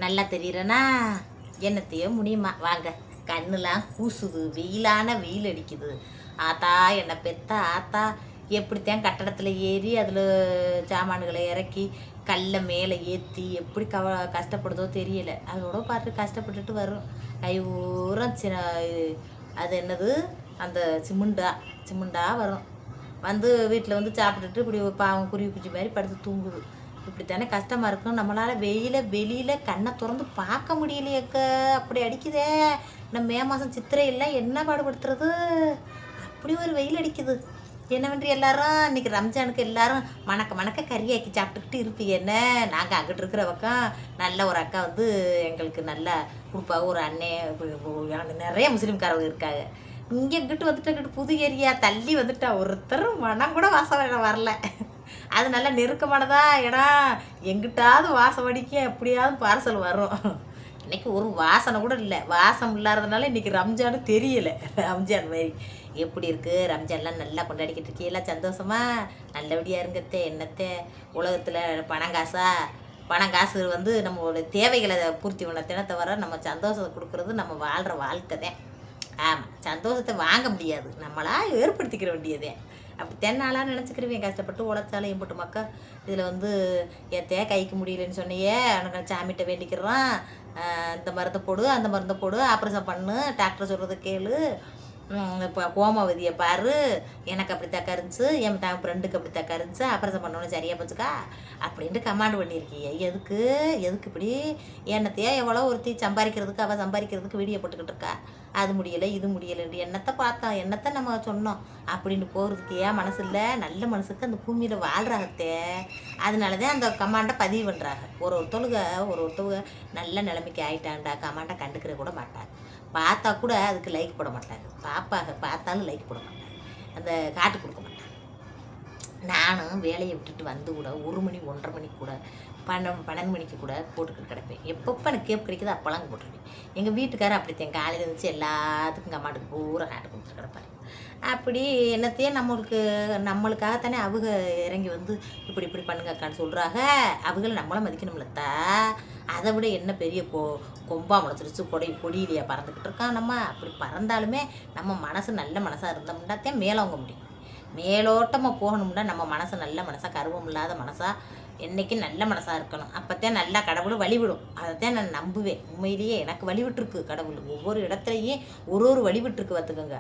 நல்லா தெரியுறேனா? என்னத்தையோ முடியுமா வாங்க. கண்ணுலாம் கூசுது, வெயில் அடிக்குது. ஆத்தா என்னை பெத்த ஆத்தா எப்படித்தான் கட்டடத்தில் ஏறி அதில் சாமான்களை இறக்கி கல்லை மேலே ஏற்றி எப்படி கஷ்டப்படுதோ தெரியல. அதோட பார்த்து கஷ்டப்பட்டுட்டு வரும். கை ஊரம் அது என்னது, அந்த சிமுண்டா வரும். வந்து வீட்டில் வந்து சாப்பிட்டுட்டு இப்படி பாவம் குருவி குச்சி மாதிரி படுத்து தூங்குது. இப்படித்தானே கஷ்டமாக இருக்கும். நம்மளால் வெளியில் கண்ணை திறந்து பார்க்க முடியலையேக்க, அப்படி அடிக்குதே. நம்ம மே மாதம் சித்திரை எல்லாம் என்ன பாடுபடுத்துறது? அப்படி ஒரு வெயில் அடிக்குது. என்ன பண்ணுறி எல்லாரும்? இன்றைக்கி ரம்ஜானுக்கு எல்லாரும் மணக்க கறியாக்கி சாப்பிட்டுக்கிட்டு இருப்பீங்க. என்ன நாங்கள் அங்கிட்டு இருக்கிற பக்கம் நல்ல ஒரு அக்கா வந்து எங்களுக்கு நல்லா கொடுப்பாங்க. ஒரு அண்ணே நிறைய முஸ்லீம்காரங்க இருக்காங்க. இங்கே இங்கிட்டு வந்துட்டு புது ஏரியா தள்ளி வந்துட்டா ஒருத்தர் மனம் கூட வாசம் வரல. அது நல்லா நெருக்கமானதா இடம். எங்கிட்டாவது வாசம் அடிக்க எப்படியாவது பார்சல் வரும். இன்றைக்கி ஒரு வாசனை கூட இல்லை. வாசம் இல்லாததுனால இன்றைக்கி ரம்ஜானு தெரியலை. ரம்ஜான் மாதிரி எப்படி இருக்குது? ரம்ஜான்லாம் நல்லா கொண்டாடிக்கிட்டு இருக்கீங்களா? சந்தோஷமா நல்லபடியாக இருங்கத்தே. என்னத்தே உலகத்தில் பணம் காசு வந்து நம்மளோட தேவைகளை பூர்த்தி பண்ண தவிர நம்ம சந்தோஷத்தை கொடுக்குறது நம்ம வாழ்கிற வாழ்க்கை தான். ஆமாம், சந்தோஷத்தை வாங்க முடியாது, நம்மளா ஏற்படுத்திக்கிற வேண்டியதே. அப்படி தென்னாலாம் நினச்சிக்கிறவேன். கஷ்டப்பட்டு உழைச்சாலும் எம்பிட்டு மக்கா இதில் வந்து எத்தையா கைக்கு முடியலன்னு சொன்னையே, எனக்கு சாமிகிட்ட வேண்டிக்கிறான். இந்த மருந்தை போடு, அந்த மருந்தை போடு, ஆப்ரேஷன் பண்ணு, டாக்டர் சொல்கிறத கேளு, இப்போ கோமாவதியை பாரு, எனக்கு அப்படி தக்கா இருந்துச்சு, என் ஃப்ரெண்டுக்கு அப்படி தக்கா இருந்துச்சு, ஆப்ரேஷன் பண்ணோன்னு சரியாக போச்சுக்கா அப்படின்ட்டு கமாண்ட் பண்ணியிருக்கீங்க. எதுக்கு இப்படி என்னத்தையா எவ்வளோ ஒருத்தி சம்பாதிக்கிறதுக்கு அவள் சம்பாதிக்கிறதுக்கு வீடியோ போட்டுக்கிட்டு இருக்கா. அது முடியலை இது முடியலைன்ட்டு என்னத்தை பார்த்தோம், என்னத்தை நம்ம சொன்னோம் அப்படின்னு போகிறதுக்கு ஏன் மனசு இல்லை? நல்ல மனசுக்கு அந்த பூமியில் வாழ்கிறாகத்தே. அதனால தான் அந்த கமாண்டை பதிவு பண்ணுறாங்க. ஒருத்தவங்க நல்ல நிலைமைக்கு ஆகிட்டான்டா கமாண்டை கண்டுக்கிற கூட மாட்டாங்க. பார்த்தா கூட அதுக்கு லைக் போட மாட்டாங்க. பார்த்தாலும் லைக் போட மாட்டாங்க. அந்த காட்டு கொடுக்க மாட்டாங்க. நானும் வேலையை விட்டுட்டு வந்து கூட 1 மணி 1:30 மணிக்கு கூட 12 மணிக்கு கூட போட்டுக்கிட்டு கிடப்பேன். எப்பப்போ எனக்கு கேப் கிடைக்குது அப்போலாம் போட்டுருவேன். எங்கள் வீட்டுக்காரர் அப்படித்தான் காலையில் இருந்துச்சு எல்லாத்துக்கும் கமாண்டுக்கு பூரா காட்டு கொடுத்துட்டு கிடப்பாரு. அப்படி என்னத்தையே நம்மளுக்காகத்தானே அவங்க இறங்கி வந்து இப்படி பண்ணுங்கக்கான்னு சொல்கிறாங்க. அவங்கள நம்மளை மதிக்கணும்லத்தா. அதை விட என்ன பெரிய கொம்பா முளைச்சிருச்சு, கொடியிலையா பறந்துக்கிட்டு இருக்கான். நம்ம அப்படி பறந்தாலுமே நம்ம மனசு நல்ல மனசாக இருந்தோம்னாத்தான் மேலவங்க முடியும். மேலோட்டமாக போகணும்னா நம்ம மனசு நல்ல மனசாக, கருவம் இல்லாத மனசாக, என்றைக்கும் நல்ல மனசாக இருக்கணும். அப்போத்தான் நல்லா கடவுள் வழிவிடும். அதைத்தான் நான் நம்புவேன். உண்மையிலேயே எனக்கு வழிவிட்டுருக்கு கடவுள். ஒவ்வொரு இடத்துலையும் ஒரு வழிவிட்டுருக்கு பார்த்துக்கோங்க.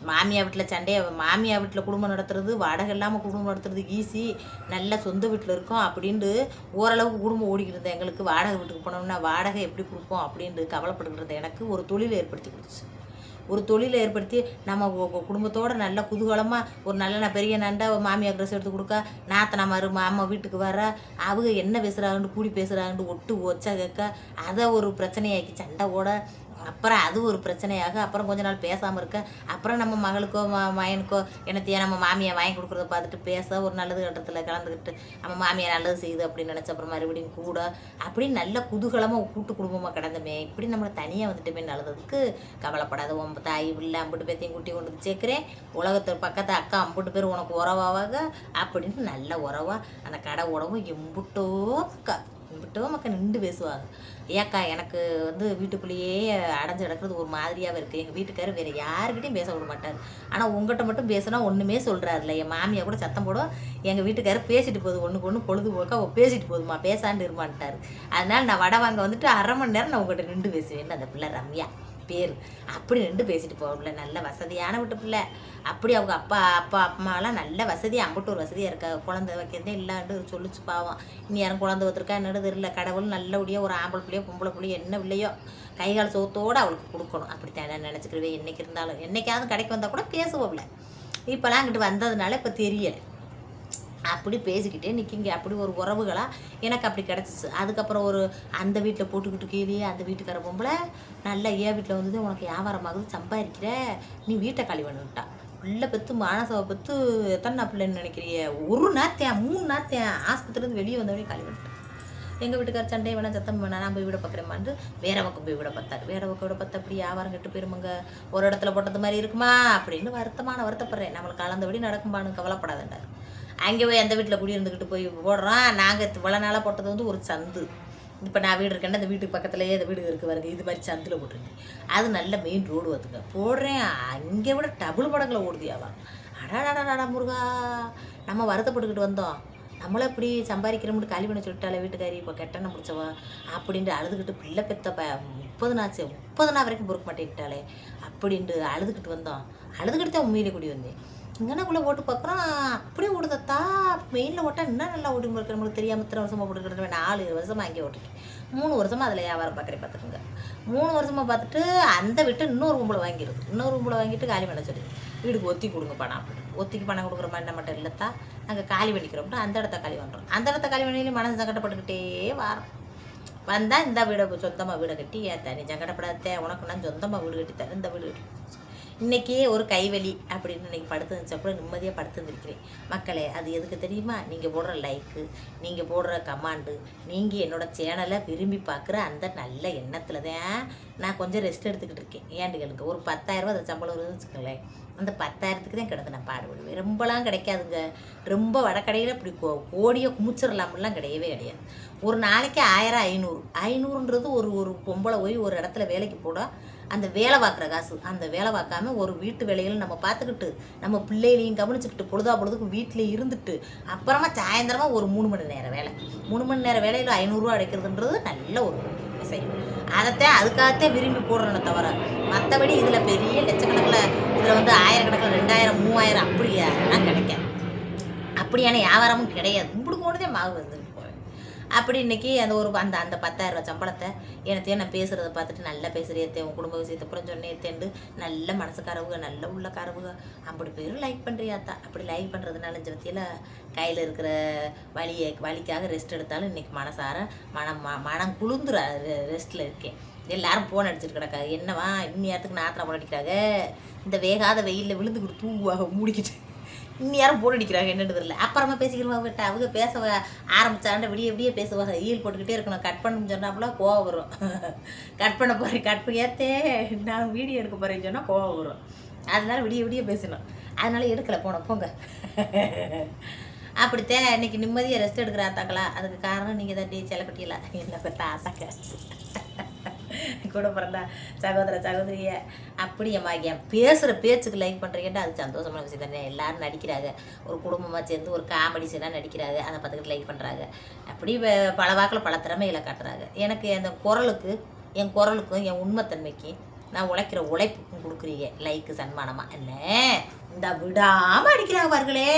மாமியார் வீட்டில் சண்டையை, மாமியார் வீட்டில் குடும்பம் நடத்துறது, வாடகை இல்லாமல் குடும்பம் நடத்துறது ஈஸி. நல்ல சொந்த வீட்டில் இருக்கோம் அப்படின்ட்டு ஓரளவுக்கு குடும்பம் ஓடிக்கிட்டு இருந்தேன். எங்களுக்கு வாடகை வீட்டுக்கு போனோம்னா வாடகை எப்படி கொடுப்போம் அப்படின்ட்டு கவலைப்பட்டுக்கிட்டு இருந்தேன். எனக்கு ஒரு தொழிலை ஏற்படுத்தி கொடுத்துச்சு. ஒரு தொழிலை ஏற்படுத்தி நம்ம குடும்பத்தோடு நல்ல குதூகலமாக ஒரு நல்ல பெரிய நண்டை மாமியார் ட்ரெஸ் எடுத்து கொடுக்க, நாத்தனாமாரு மாமா வீட்டுக்கு வர, அவங்க என்ன பேசுகிறாங்கன்னு கூடி பேசுகிறாங்கன்னு ஒட்டு ஒச்சா கேட்க, அதை ஒரு பிரச்சனையாக்கி சண்டை ஓட, அப்புறம் அது ஒரு பிரச்சனையாக, அப்புறம் கொஞ்ச நாள் பேசாமல் இருக்க, அப்புறம் நம்ம மகளுக்கோ மயனுக்கோ என்னத்தையா நம்ம மாமியை வாங்கி கொடுக்குறத பார்த்துட்டு பேச, ஒரு நல்லது கட்டத்தில் கலந்துக்கிட்டு நம்ம மாமியை நல்லது செய்யுது அப்படின்னு நினச்ச அப்புறம் மறுபடியும் கூட அப்படி நல்ல குதூகலமாக கூட்டு குடும்பமாக கிடந்தமே. இப்படி நம்மளை தனியாக வந்துட்டுமே நல்லதுக்கு கவலைப்படாத. உன் தாய் பிள்ளை அம்புட்டு பேத்தையும் குட்டி கொண்டு சேர்க்குறேன், உலகத்து பக்கத்து அக்கா அம்புட்டு பேர் உனக்கு உறவாவாக அப்படின்னு நல்ல உறவா அந்த கடை உடவும் எம்புட்டோ மக்கள் நின்று பேசுவாங்க. ஏக்கா எனக்கு வந்து வீட்டுக்குள்ளேயே அடைஞ்சு கிடக்கிறது ஒரு மாதிரியாகவே இருக்குது. எங்கள் வீட்டுக்காரர் வேறு யாருக்கிட்டையும் பேச விட மாட்டார். ஆனால் உங்கள்கிட்ட மட்டும் பேசினா ஒன்றுமே சொல்கிறாருல்ல. என் மாமியை கூட சத்தம் போடும், எங்கள் வீட்டுக்காரர் பேசிட்டு போகுது, ஒன்றுக்கு பொழுதுபோக்கா பேசிட்டு போகுதுமா, பேசாண்டு இருமான்ட்டார். அதனால் நான் வடை வாங்க வந்துட்டு 1/2 மணி நேரம் நான் உங்கள்கிட்ட நின்று பேசுவேன். அந்த பிள்ளை ரம்யா பேர் அப்படி நின்று பேசிட்டு போகல. நல்ல வசதியான வீட்டு பிள்ளை. அப்படி அவங்க அப்பா அம்மாலாம் நல்ல வசதியாக அம்பட்டு ஒரு வசதியாக இருக்கா. குழந்தை வைக்கிறதே இல்லாண்டு சொல்லிச்சு பாவம். இனி யாரும் குழந்தை வச்சுருக்கா என்னது தெரியல. கடவுள் நல்லபடியாக ஒரு ஆம்பளை பிள்ளையோ பொம்பளை பிள்ளையோ என்ன பிள்ளையோ கைகால் சோத்தோடு அவளுக்கு கொடுக்கணும். அப்படித்தான் நினச்சிக்கிறவே. என்றைக்கு இருந்தாலும் என்றைக்காவது கடைக்கு வந்தால் கூட பேசுவோம்ல. இப்போலாம் அங்கிட்டு வந்ததுனால இப்போ தெரியலை. அப்படி பேசிக்கிட்டே நிற்கிங்க. அப்படி ஒரு உறவுகளாக எனக்கு அப்படி கிடச்சிச்சு. அதுக்கப்புறம் ஒரு அந்த வீட்டில் போட்டுக்கிட்டு கீழே அந்த வீட்டுக்கார பொம்பளை நல்லா ஏன் வீட்டில் வந்தது உனக்கு வியாபாரமாகுது, சம்பாதிக்கிற, நீ வீட்டை கழிவணுட்டா. பிள்ளை பெற்று மானசவை பெற்று எத்தனை பிள்ளைன்னு நினைக்கிறிய? 1 நாத்தேன் 3 நாத்தேன் ஆஸ்பத்திரிலேருந்து வெளியே வந்தவனே கழிவணுட்டேன். எங்கள் வீட்டுக்கார சண்டை வேணாம் சத்தம் வேணாம், நான் போய் விட பார்க்குறேன். வேற பக்கம் போய் விட பார்த்தாரு. வேற பக்கம் விட பார்த்தா அப்படி வியாபாரம் கெட்டு போயிருமுங்க. ஒரு இடத்துல போட்டது மாதிரி இருக்குமா அப்படின்னு வருத்தப்படுறேன். நம்மளுக்கு கலந்தபடி நடக்கும்பானு கவலைப்படாதுண்டார். அங்கே போய் அந்த வீட்டில் குடி இருந்துக்கிட்டு போய் போடுறோம். நாங்கள் இவ்வளோ நாளாக போட்டது வந்து ஒரு சந்து. இப்போ நான் வீடு இருக்கேன்னா அந்த வீட்டுக்கு பக்கத்துலேயே அந்த வீடு இருக்குது பாருங்க, இது மாதிரி சந்தில் போட்டிருந்தேன். அது நல்ல மெயின் ரோடு வந்துங்க போடுறேன், அங்கே விட டபுள் மடங்கில் ஓடுதியாவா. அடாடாடாடா முருகா, நம்ம வருத்தப்பட்டுக்கிட்டு வந்தோம், நம்மளை இப்படி சம்பாதிக்கிறோம்னு காலி பண்ண சொல்லிட்டாலே வீட்டுக்காரி, இப்போ கெட்டனை முடிச்சவா அப்படின்ட்டு அழுதுகிட்டு, பிள்ளை பெத்த 30 நாள் வரைக்கும் பொறுக்க மாட்டேன்ட்டாலே அப்படின்ட்டு அழுதுகிட்டு வந்தோம். அழுதுகிட்டு தான் உண்மையிலே கூடி வந்தேன். இங்கனக்குள்ளே ஓட்டு பார்க்குறோம், அப்படியே ஓடுதத்தா. மெயினில் ஓட்டா இன்னும் நல்லா ஓடி இருக்கிற நம்மளுக்கு தெரியாமல் இத்தனை வருஷமாக போட்டுக்கிட்டு 4 வருஷமாக அங்கே ஓட்டிருக்கேன். 3 வருஷமாக அதில் வியாபாரம் பார்த்துட்டுங்க. 3 வருஷமாக பார்த்துட்டு அந்த விட்டு இன்னொரு கும்பலை வாங்கிடுது. இன்னொரு கும்பலை வாங்கிட்டு காலி பண்ண சொல்லி வீடுக்கு ஒத்தி கொடுங்க பணம் அப்படின்னு. ஒத்திக்கு பணம் கொடுக்குற மாதிரி நம்ம மட்டும் இல்லைத்தா, நாங்கள் காலி பண்ணிக்கிறோம்னா அந்த இடத்த காலி பண்ணுறோம். அந்த இடத்த காலி பண்ணி மனசு சங்கடப்பட்டுக்கிட்டே வரோம். வந்தால் இந்த வீடை சொந்தமாக வீடை கட்டி ஏற்ற, நீ சங்கடப்படாத, உனக்கு நான் சொந்தமாக வீடு கட்டி தரேன், இந்த வீடு கட்டி இன்றைக்கே ஒரு கைவலி அப்படின்னு இன்றைக்கி படுத்துருந்துச்சு. கூட நிம்மதியாக படுத்துருந்துருக்கிறேன். மக்களே, அது எதுக்கு தெரியுமா? நீங்கள் போடுற லைக்கு, நீங்கள் போடுற கமாண்டு, நீங்கள் என்னோடய சேனலை விரும்பி பார்க்குற அந்த நல்ல எண்ணத்தில் தான் நான் கொஞ்சம் ரெஸ்ட் எடுத்துக்கிட்டு இருக்கேன். ஏண்டுகளுக்கு ஒரு 10,000 ரூபா அதை சம்பளம் வருதுன்னு வச்சுக்கோங்களேன். அந்த 10,000க்கு தான் கிடந்து நான் பாடுபடுவேன். ரொம்பலாம் கிடைக்காதுங்க. ரொம்ப வடக்கடையில் இப்படி கோடியை குமிச்சிடலாம்லாம் கிடையவே கிடையாது. ஒரு நாளைக்கு 1000 500ன்றது ஒரு பொம்பளை போய் ஒரு இடத்துல வேலைக்கு போட அந்த வேலை பார்க்குற காசு. அந்த வேலை பார்க்காம ஒரு வீட்டு வேலைகள் நம்ம பார்த்துக்கிட்டு, நம்ம பிள்ளைகளையும் கவனிச்சுக்கிட்டு, பொழுதுக்கும் வீட்டில் இருந்துட்டு, அப்புறமா சாயந்தரமாக ஒரு 3 மணி நேரம் வேலை, 3 மணி நேரம் வேலையில் 500 ரூபா அடைக்கிறதுன்றது நல்ல ஒரு விஷயம். அதைத்தான் அதுக்காகத்தான் விரும்பி போடுறேன்னு தவிர, மற்றபடி இதில் பெரிய லட்சக்கணக்கில் இதில் 1000 கணக்கில் 2000 3000 அப்படியெல்லாம் கிடைக்காது. அப்படியான வியாபாரமும் கிடையாது. உங்களுக்கு ஒன்றுதே மாவு வந்து அப்படி இன்றைக்கி அந்த 10,000 ரூபா சம்பளத்தை எனத்தையும் நான் பேசுகிறத பார்த்துட்டு நல்லா பேசுகிறேன், உன் குடும்ப விஷயத்தை அப்புறம் சொன்னேன், நல்ல மனசுக்காரவுக, நல்ல உள்ளக்காரவுக, அப்படி பேரும் லைக் பண்ணுறியாத்தா. அப்படி லைக் பண்ணுறதுனால இந்த பற்றியில் கையில் இருக்கிற வலிக்காக ரெஸ்ட் எடுத்தாலும் இன்றைக்கி மனசார மனம் குளிர்ந்துற ரெஸ்ட்டில் இருக்கேன். எல்லாரும் ஃபோன் அடிச்சுட்டு கிடக்காது, என்னவா இன்னும் நாத்திரம் போன் அடிக்கிறாங்க, இந்த வேகாத வெயிலில் விழுந்துக்கிட்டு தூங்குவாங்க மூடிக்கிட்டு, இன்னும் யாரும் போன் அடிக்கிறாங்க என்னென்னு தெரியல. அப்புறமா பேசிக்கிறவங்க விட்டு அவங்க பேச ஆரம்பித்தாண்ட விடிய பேசுவாங்க. ஈல் போட்டுக்கிட்டே இருக்கணும். கட் பண்ணணும்னு சொன்னாப்புல கோவம் வரும். கட் பண்ண போகிறேன், கட் பண்ணி ஏற்றே நான் வீடியோ எடுக்க போகிறேன்னு சொன்னால் கோவம் வரும். அதனால விடிய பேசணும். அதனால எடுக்கலை, போங்க. அப்படித்தான் இன்னைக்கு நிம்மதியாக ரெஸ்ட் எடுக்கிற ஆத்தாக்களா. அதுக்கு காரணம் நீங்கள் தான் செல்லப்பட்டியலாம் என்ன பெற்ற ஆத்தாக்க கூட பிறந்தா சகோதரிய. அப்படி என் பேசுகிற பேச்சுக்கு லைக் பண்ணுறீங்கன்னா அது சந்தோஷமான விஷயம் தானே. எல்லோரும் நடிக்கிறாங்க, ஒரு குடும்பமாக சேர்ந்து ஒரு காமெடி சீனாக நடிக்கிறாங்க, அதை பார்த்துக்கிட்டு லைக் பண்ணுறாங்க. அப்படி பல வாக்கில் பல திறமைகளை காட்டுறாங்க. எனக்கு அந்த என் குரலுக்கும் என் உண்மைத்தன்மைக்கு நான் உழைக்கிற உழைப்புக்கும் கொடுக்குறீங்க லைக்கு சன்மானமாக. என்ன இந்த விடாமல் அடிக்கிறாங்க பாருங்களே.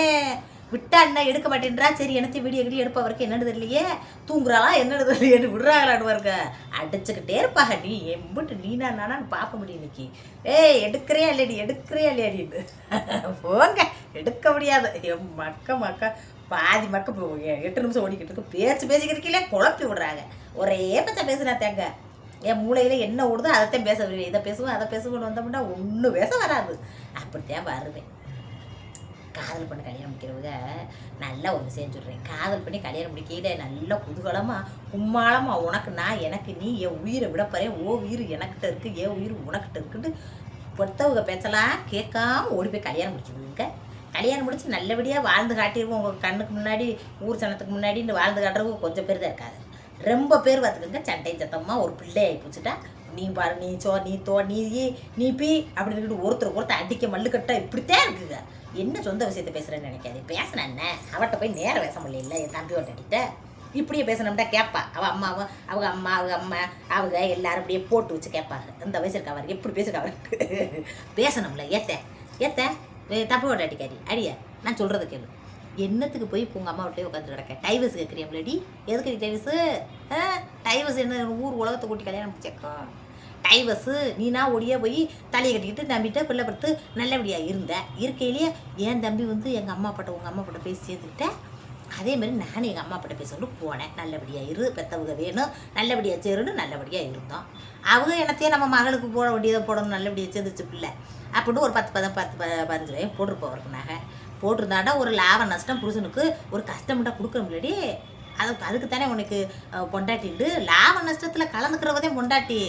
விட்டா என்ன எடுக்க மாட்டேன்றா, சரி எனக்கு வீடியோ எடுப்பவருக்கு என்னன்னு தெரியலையே, தூங்குறாளா என்னன்னு தெரியலையே விடுறாங்களான்னு பாருங்க. அடிச்சுக்கிட்டே இருப்பாங்க. நீ எம்பிட்டு நீனா நானான்னு பார்க்க முடியும் இன்னைக்கு. எடுக்கிறியா இல்லையாடின்னு போங்க, எடுக்க முடியாது. என் மக்கா பாதி மக்க 8 நிமிஷம் ஓடிக்கிட்டு இருக்கு. பேசிக்கிறீங்களே குழப்பி விடுறாங்க. ஒரே பச்சை பேசுனா தேங்க. என் மூளையில் என்ன ஓடுதோ அதைத்தான் பேச வருவேன். இதை பேசுவேன் அதை பேசுவேன்னு வந்தோம்னா ஒன்றும் பேச வராது. அப்படித்தான் வருவேன். காதல் பண்ணி கல்யாணம் முடிக்கிறவங்க நல்லா ஒரு விஷயம் சொல்கிறேன். காதல் பண்ணி கல்யாணம் முடிக்கையில நல்லா குதூகலமாக கும்மாளமாக உனக்கு நான் எனக்கு நீ என் உயிரை விடப்பறேன், ஓ உயிர் எனக்கிட்ட இருக்குது, என் உயிர் உனக்கிட்ட இருக்குன்னு பொறுத்தவங்க பேசலாம் கேட்காம ஓடி போய் கல்யாணம் முடிச்சுடுங்க. கல்யாணம் முடிச்சு நல்லபடியாக வாழ்ந்து காட்டிடுவோம். உங்கள் கண்ணுக்கு முன்னாடி ஊர் சனத்துக்கு முன்னாடி இந்த வாழ்ந்து காட்டுறவங்க கொஞ்சம் பேர் தான் இருக்காது. ரொம்ப பேர் பார்த்துக்கோங்க. சண்டை சத்தமாக ஒரு பிள்ளை ஆகி போச்சுட்டா நீ பாரு, நீ பி அப்படின்னு ஒருத்தர் அடிக்க மல்லுக்கட்டா இப்படித்தான் இருக்குங்க. என்ன சொந்த விஷயத்த பேசுகிறேன்னு நினைக்காது. பேசினேன் என்ன அவட்ட போய் நேரம் பேச முடியல. என் தம்பி ஓட்டிட்ட இப்படியே பேசணும்டா கேட்பா. அவங்க அம்மா அவங்க எல்லாரும் அப்படியே போட்டு வச்சு கேட்பாங்க. இந்த வயசு இருக்கா அவர் எப்படி பேசுக்கா அவருக்கு பேசணும்ல. ஏத்த தம்பி ஓட்ட அடிக்காரி அடிய நான் சொல்கிறத கேளு. என்னத்துக்கு போய் இப்போ உங்கள் அம்மா விட்டே உட்காந்து கிடக்க டைவர்ஸ் கேட்குறியாம்லடி? எதுக்கு நீ டைவர்ஸ் என்ன ஊர் உலகத்தை கூட்டி கல்யாணம் முடிச்சேக்கோ டைவர்ஸு? நீனா ஒடியா போய் தலையை கட்டிக்கிட்டு தம்பிகிட்ட பிள்ளை படுத்து நல்லபடியாக இருக்கையிலேயே என் தம்பி எங்கள் அம்மா அப்பாட்ட உங்கள் அம்மா அப்பாட்ட பேசி சேர்த்துக்கிட்டேன். அதேமாதிரி நானும் எங்கள் அம்மா அப்பாட்ட பேசணும் போனேன். நல்லபடியாக பெற்றவங்க வேணும், நல்லபடியாக சேருன்னு நல்லபடியாக இருந்தோம். அவங்க என்னத்தையும் நம்ம மகளுக்கு போட வேண்டியதை போடணும், நல்லபடியாக சேர்ந்துச்சு பிள்ளை அப்படின்னு ஒரு 10-15 ரூபாயும் போட்டிருப்பவருக்கு நகை போட்டிருந்தாண்டா ஒரு லாப நஷ்டம் புருஷனுக்கு ஒரு கஷ்டம்டா கொடுக்க முடியாடி. அதுக்கு தானே உனக்கு பொண்டாட்டிட்டு லாப நஷ்டத்தில் கலந்துக்கிறவதே பொண்டாட்டி.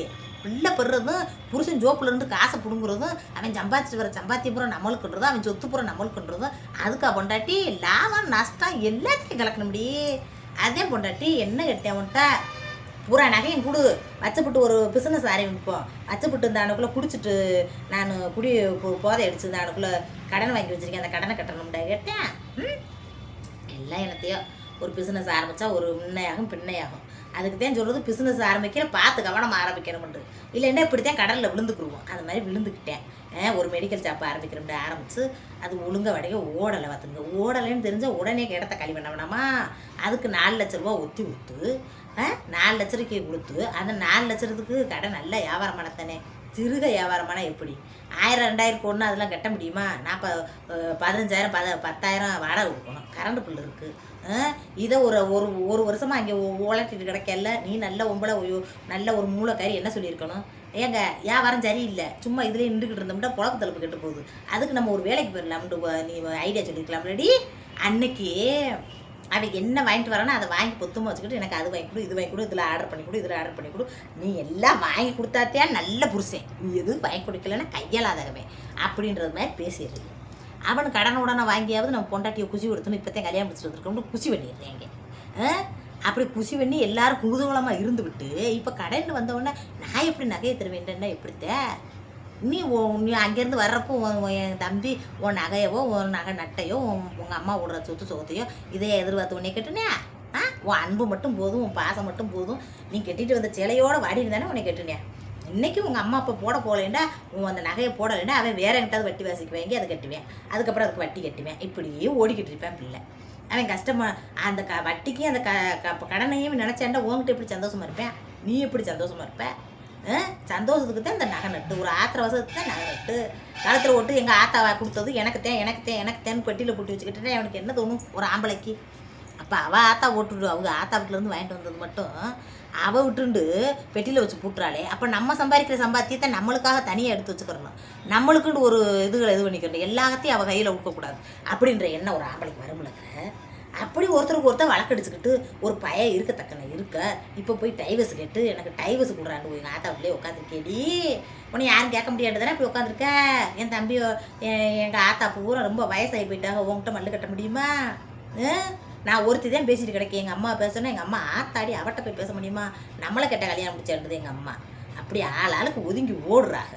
பிள்ளை பெறுறதும் புருஷன் ஜோப்புலேருந்து காசை பிடுங்குறதும் அவன் சம்பாதிச்சு வர சம்பாத்தியப்புறம் நம்மளுக்குன்றதும் அவன் சொத்துப்புறம் நம்மளுக்குன்றதும் அதுக்கா பொண்டாட்டி. லாபம் நஷ்டம் எல்லாத்தையும் கலக்கணும் முடி. அதே பொண்டாட்டி என்ன கேட்டேன் உன்ட்டா பூரா நகையும் கொடு, வச்சப்பட்டு ஒரு பிஸ்னஸ் ஆரம்பிப்போம். வச்சப்பட்டு இந்த அணுக்குள்ளே குடிச்சிட்டு நான் போதை அடிச்சு இந்த அணுக்குள்ளே கடன் வாங்கி வச்சுருக்கேன், அந்த கடனை கட்டணும்டா கேட்டேன். எல்லாம் என்னத்தையோ ஒரு பிஸ்னஸ் ஆரம்பித்தா ஒரு முன்னையாகும் பின்னையாகும். அதுக்கு தான் சொல்கிறது பிஸ்னஸ் ஆரம்பிக்கிற பார்த்து கவனமாக ஆரம்பிக்கணும்ண்டு. இல்லைன்னா இப்படித்தான் கடலில் விழுந்துக்குருவோம். அது மாதிரி விழுந்துக்கிட்டேன். ஒரு மெடிக்கல் ஷாப் ஆரம்பிக்கிறோம்ட்டு ஆரம்பித்து அது ஒழுங்காக வடைக்க ஓடலை. பார்த்துங்க, ஓடலைன்னு தெரிஞ்சால் உடனே இடத்த கழி பண்ண வேணாமா? அதுக்கு 4 லட்ச ரூபா ஒத்தி கொடுத்து 4 லட்ச ரூபாய்க்கு கொடுத்து அந்த 4 லட்சத்துக்கு கடை நல்ல வியாபாரமான தானே. சிறுக வியாபாரமான எப்படி 1000 2000 ஒன்று அதெல்லாம் கட்ட முடியுமா? 15,000 10,000 வாடகை கொடுக்கணும், கரண்ட் பில்லு இருக்குது. இதை ஒரு வருஷமாக அங்கே உழட்டிட்டு கிடக்கல. நீ நல்ல நல்ல ஒரு மூளைக்காரி என்ன சொல்லியிருக்கணும்? ஏங்க வியாபாரம் சரியில்லை, சும்மா இதுலேயே நின்றுக்கிட்டு இருந்தோம்னா புழப்பு தலைப்பு கெட்டு போகுது, அதுக்கு நம்ம ஒரு வேலைக்கு போயிடலாம்னு நீ ஐடியா சொல்லியிருக்கலாம் ரெடி. அன்னைக்கு அவன் என்ன வாங்கிட்டு வரானோ அதை வாங்கி பொத்துமா வச்சுக்கிட்டு எனக்கு அது வாங்கி கொடு, இது வாங்கி கொடு, இதில் ஆர்டர் பண்ணி கொடு, இதில் ஆர்டர் பண்ணி கொடு, நீ எல்லாம் வாங்கி கொடுத்தாத்தே நல்ல புருஷன், நீ எதுவும் வாங்கி கொடுக்கலன்னா கையாளாதகவே அப்படின்றது மாதிரி பேசிடுறீங்க. அவனு கடனை உடனே வாங்கியாவது நம்ம பொண்டாட்டியை குசி கொடுத்துன்னு இப்போத்தான் கல்யாணம் முடிச்சுட்டு வந்துருக்கோம்னு குசி பண்ணிடுறேங்க. அப்படி குசி பண்ணி எல்லாரும் குதூகலமாக இருந்துவிட்டு இப்போ கடைன்னு வந்தவுடனே நான் எப்படி நகையை தருவேன்டா எப்படித்த நீ அங்கேருந்து வர்றப்போ என் தம்பி உன் நகையவோ உன் நகை நட்டையோ உங்கள் அம்மா விடுற சொத்து சுகத்தையோ இதையே எதிர்பார்த்து உன்னை கட்டுனே. உன் அன்பு மட்டும் போதும், உன் பாசம் மட்டும் போதும், நீ கட்டிட்டு வந்த சிலையோடு வாடின்னு தானே உன்னை கட்டுனே. இன்றைக்கி உங்கள் அம்மா அப்பா போடலேண்டா உன் அந்த நகையை போடலைன்னா அவன் வேற எங்கிட்டாவது வட்டி வாசிக்கு வாங்கி அதை கட்டுவேன், அதுக்கப்புறம் அதுக்கு வட்டி கட்டுவேன், இப்படியே ஓடிக்கிட்டு இருப்பேன் பிள்ளை. அவன் கஷ்டமாக அந்த வட்டிக்கு அந்த கடனையும் நினச்சாண்டா உங்ககிட்ட எப்படி சந்தோஷமாக இருப்பேன், நீ எப்படி சந்தோஷமாக இருப்ப? சந்தோஷத்துக்கு தான் இந்த நகை நட்டு, ஒரு ஆத்திர வசத்துக்கு தான் நகை நட்டு காலத்தில் ஓட்டு எங்கள் ஆத்தாவை கொடுத்தது எனக்கு தேன் பெட்டியில் போட்டு வச்சுக்கிட்டே அவனுக்கு என்ன தோணும் ஒரு ஆம்பளைக்கு? அப்போ அவள் ஆத்தா ஓட்டுடு, அவங்க ஆத்தா வீட்டிலேருந்து வாங்கிட்டு வந்தது மட்டும் அவள் விட்டுண்டு பெட்டியில் வச்சு போட்டுறாளே. அப்போ நம்ம சம்பாதிக்கிற சம்பாத்தியத்தை நம்மளுக்காக தனியாக எடுத்து வச்சுக்கிறணும், நம்மளுக்குன்னு ஒரு இது பண்ணிக்கிறணும், எல்லாத்தையும் அவள் கையில் விற்கக்கூடாது அப்படின்ற எண்ணம் ஒரு ஆம்பளைக்கு வரும்லங்க. அப்படி ஒருத்தருக்கு ஒருத்தர் வழக்கடிச்சுக்கிட்டு ஒரு பையன் இருக்கத்தக்கன இருக்க இப்போ போய் டைவர்ஸ் கேட்டு எனக்கு டைவர்ஸ் கொடுறாண்டு எங்கள் ஆத்தா வீட்டிலே உட்காந்துருக்கேடி. உன்னை யாரும் கேட்க முடியாது தானே இப்படி உட்காந்துருக்க. என் தம்பி எங்கள் ஆத்தா பூரா ரொம்ப வயசாகி போயிட்டாங்க, உங்கள்கிட்ட மல்லு கட்ட முடியுமா? நான் ஒருத்தி தான் பேசிட்டு கிடைக்கேன். எங்கள் அம்மா பேசணும், எங்கள் அம்மா ஆத்தாடி அவட்ட போய் பேச முடியுமா? நம்மளை கெட்ட கல்யாணம் முடிச்சேன்றது எங்கள் அம்மா. அப்படி ஆளுக்கு ஒதுங்கி ஓடுறாங்க.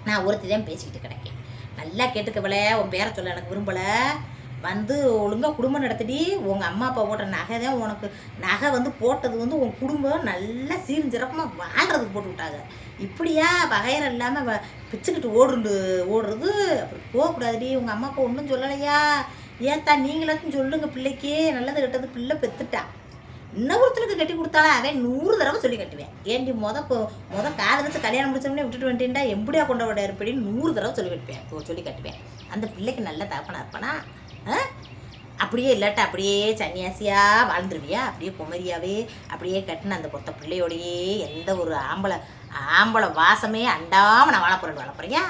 நான் ஒருத்தி தான் பேசிக்கிட்டு கிடைக்கேன். நல்லா கேட்டுக்கவளே, உன் பேரை சொல்ல எனக்கு விரும்பலை. வந்து ஒழுங்காக குடும்பம் நடத்திடி. உங்கள் அம்மா அப்பா போட்ட நகை தான் உனக்கு நகை போட்டது உன் குடும்பம் நல்லா சீர்சிறப்பமாக வாழ்கிறதுக்கு போட்டு விட்டாங்க. இப்படியா பகையர் இல்லாமல் பிச்சுக்கிட்டு ஓடுறது அப்படி போகக்கூடாதுடி. உங்கள் அம்மா அப்பா ஒன்றும் சொல்லலையா? ஏன்த்தா நீங்களாச்சும் சொல்லுங்க, பிள்ளைக்கு நல்லது கெட்டது பிள்ளை பெற்றுட்டா. இன்னொருத்தனுக்கு கட்டி கொடுத்தாலும் அவன் 100 தடவை சொல்லி கட்டுவேன். ஏன்டி மொதல் காதலிச்சு கல்யாணம் முடிச்சோம்னே விட்டுட்டு வந்துட்டேன்டா எப்படியா கொண்ட விட இருப்பேன்னு 100 தடவை சொல்லி கட்டுவேன். அந்த பிள்ளைக்கு நல்ல தகப்பனா இருப்பானா? அப்படியே இல்லாட்டா அப்படியே சன்னியாசியாக வாழ்ந்துருவியா? அப்படியே குமரியாவே அப்படியே கட்டின அந்த பொத்த பிள்ளையோடையே எந்த ஒரு ஆம்பளை வாசமே அண்டாமல் நான் வளர்ப்புறியா?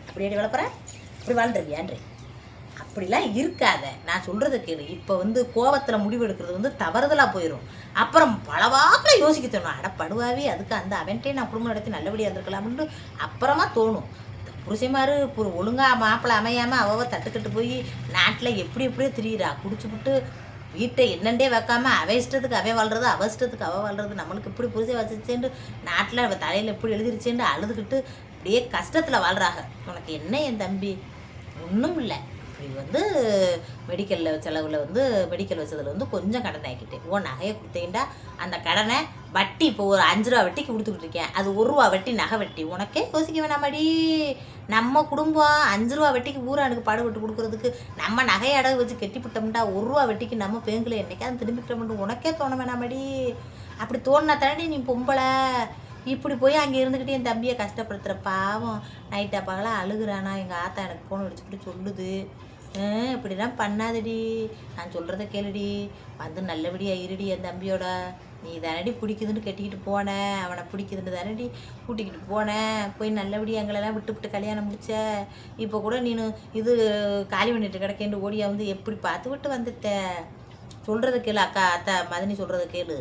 அப்படியே வளர்ப்புறேன் அப்படி வாழ்ந்துருவியான்றே. அப்படிலாம் இருக்காத, நான் சொல்கிறத கேளு. இப்போ கோபத்தில் முடிவு எடுக்கிறது தவறுதலாக போயிடும். அப்புறம் பலவாக்கில் யோசிக்க தோணும். அடப்படுவாவே அதுக்கு அந்த அவன்ட்டே நான் குடும்பம் நடத்தி நல்லபடியாக இருந்திருக்கலாம்னு அப்புறமா தோணும். புருஷமாரு ஒழுங்காக மாப்பிள்ளை அமையாமல் அவள் தட்டுக்கட்டு போய் நாட்டில் எப்படியோ திரியிறா. குடிச்சுப்புட்டு வீட்டை என்னண்டே வைக்காம அவ இஷ்டத்துக்கு அவ வாழ்றது, அவ இஷ்டத்துக்கு அவள் வாழ்றது. நம்மளுக்கு இப்படி புருஷன் வச்சுச்சேன்னு நாட்டில் அவள் தலையில் எப்படி எழுதிருச்சேன்னு அழுதுகிட்டு அப்படியே கஷ்டத்தில் வாழ்கிறாங்க. உனக்கு என்ன என் தம்பி? ஒன்றும் இல்லை. இப்படி மெடிக்கலில் செலவில் மெடிக்கல் வச்சதில் கொஞ்சம் கடன் ஆக்கிட்டேன். நகையை கொடுத்தீங்கன்னா அந்த கடனை வட்டி இப்போ ஒரு 5 ரூபா வட்டிக்கு கொடுத்துக்கிட்டு இருக்கேன். அது 1 ரூபா வட்டி நகை வட்டி. உனக்கே யோசிக்க வேணாமாடி? நம்ம குடும்பம் 5 ரூபா வட்டிக்கு ஊரானுக்கு பாடுபட்டு கொடுக்குறதுக்கு நம்ம நகையை அடகு வச்சு கெட்டிவிட்டோம்டா 1 ரூபா வட்டிக்கு நம்ம பேங்கில் என்னைக்காவது திரும்பிக்கிறோம்னு உனக்கே தோண வேணாமாடி? அப்படி தோணுனா தானே நீ பொம்பளை. இப்படி போய் அங்கே இருந்துக்கிட்டு என் தம்பியை கஷ்டப்படுத்துகிற பாவம். நைட்டாக பகலாக அழுகுறானா, எங்கள் ஆத்தா எனக்கு ஃபோன் அடிச்சுக்கிட்டு சொல்லுது, இப்படிலாம் பண்ணாதடி, நான் சொல்கிறத கேளுடி, நல்லபடியாக இருடி என் தம்பியோட. நீ தானடி பிடிக்குதுன்னு கட்டிக்கிட்டு போனேன், அவனை பிடிக்குதுன்னு தானடி கூட்டிக்கிட்டு போனேன். போய் நல்லபடியாக எங்களெல்லாம் விட்டு கல்யாணம் முடிச்ச. இப்போ கூட நீனு இது காலி பண்ணிட்டு கிடக்கேன்னு ஓடியா எப்படி பார்த்து விட்டு வந்துட்ட. சொல்கிறத கேளு அத்தா மதனி சொல்கிறத கேளு.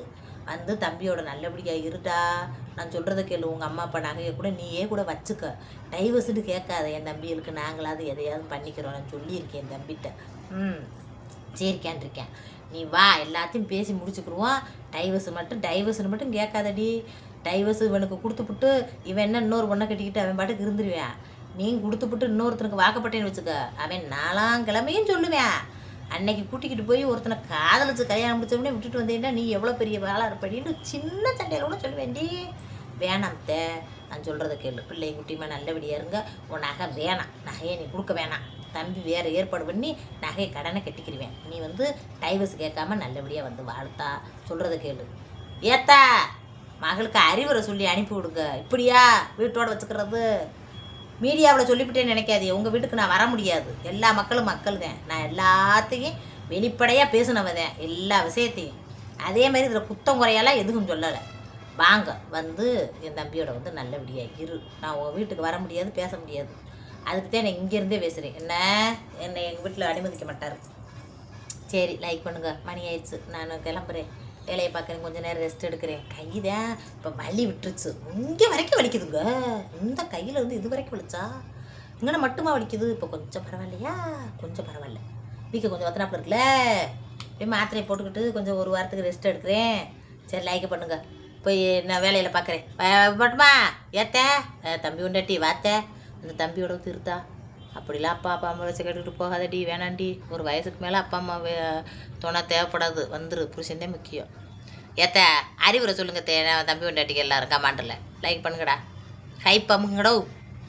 தம்பியோட நல்லபடியாக இருடா. நான் சொல்கிறத கேளு. உங்கள் அம்மா அப்பா நகையை கூட நீயே கூட வச்சுக்க. டைவர்ஸ்ன்னு கேட்காத. என் தம்பிகளுக்கு நாங்களாவது எதையாவது பண்ணிக்கிறோம். நான் சொல்லியிருக்கேன் என் தம்பிகிட்ட. சரிக்கான்ருக்கேன். நீ வா எல்லாத்தையும் பேசி முடிச்சுக்கிடுவோம். டைவர்ஸ்னு மட்டும் கேட்காதடி. டைவர்ஸ் இவனுக்கு கொடுத்துப்புட்டு இவன் என்ன இன்னொரு பொண்ணை கட்டிக்கிட்டு அவன் பாட்டுக்கு இருந்துருவேன். நீ கொடுத்துப்புட்டு இன்னொருத்தனுக்கு வாக்கப்பட்டேன்னு வச்சுக்க, அவன் 4ஆம் கிழமையும் சொல்லுவேன். அன்னைக்கு கூட்டிக்கிட்டு போய் ஒருத்தனை காதலிச்சு கல்யாணம் முடிச்சவனே விட்டுட்டு வந்தீங்கன்னா நீ எவ்வளோ பெரிய வேலை இருப்படின்னு சின்ன சண்டையில் கூட சொல்லுவேன்டி. வேணாம் நான் சொல்கிறத கேளு. பிள்ளைங்க குட்டியுமா நல்லபடியாக இருங்க. உன் நகை வேணாம், நகையை நீ கொடுக்க வேணாம். தம்பி வேறு ஏற்பாடு பண்ணி நகையை கடனை கட்டிக்கிடுவேன். நீ டைவர்ஸ் கேட்காம நல்லபடியாக வாழ்த்தா. சொல்கிறத கேளு. ஏத்தா மகளுக்கு அறிவுரை சொல்லி அனுப்பி விடுங்க. இப்படியா வீட்டோட வச்சுக்கிறது? மீடியாவில் சொல்லிவிட்டேன்னு நினைக்காதே. உங்கள் வீட்டுக்கு நான் வர முடியாது. எல்லா மக்களும் மக்கள் தான். நான் எல்லாத்தையும் வெளிப்படையாக பேசினவதேன், எல்லா விஷயத்தையும். அதே மாதிரி இதில் குத்தம் குறையெல்லாம் எதுவும் சொல்லலை. வாங்க என் தம்பியோட நல்லபடியாக இரு. நான் உங்கள் வீட்டுக்கு வர முடியாது, பேச முடியாது. அதுக்கு தான் நான் இங்கேருந்தே பேசுகிறேன். என்னை எங்கள் வீட்டில் அனுமதிக்க மாட்டார். சரி, லைக் பண்ணுங்கள். மணி ஆயிடுச்சு, நான் கிளம்புறேன். வேலையை பார்க்குறேன், கொஞ்சம் நேரம் ரெஸ்ட் எடுக்கிறேன். கை தான் இப்போ வலி விட்டுருச்சு. இங்கே வரைக்கும் வலிக்குதுங்க. இந்த கையில் இது வரைக்கும் வலிச்சா இங்கே மட்டுமா வலிக்குது. இப்போ கொஞ்சம் பரவாயில்லையா? கொஞ்சம் பரவாயில்ல. வீக்க கொஞ்சம் வத்தனாப்பில் இருக்குல்ல. அப்படியே மாத்திரையை போட்டுக்கிட்டு கொஞ்சம் ஒரு வாரத்துக்கு ரெஸ்ட் எடுக்கிறேன். சரி, லைக் பண்ணுங்கள். போய் நான் வேலையில் பார்க்குறேன். பட்டுமா ஏத்த தம்பி உண்டாட்டி வாத்த அந்த தம்பியோட திருத்தா. அப்படிலாம் அப்பா அம்மா வச்சு கேட்டுக்கிட்டு போகாதடி, வேணாண்டி. ஒரு வயசுக்கு மேலே அப்பா அம்மா துணை தேவைப்படாது. புருஷன்தான் முக்கியம். ஏத்த அறிவுரை சொல்லுங்க நான் தம்பி உண்டாட்டிக்கு எல்லாரும் கமாண்டில் லைக் பண்ணுங்கடா. ஹைப் அமுங்கடோ.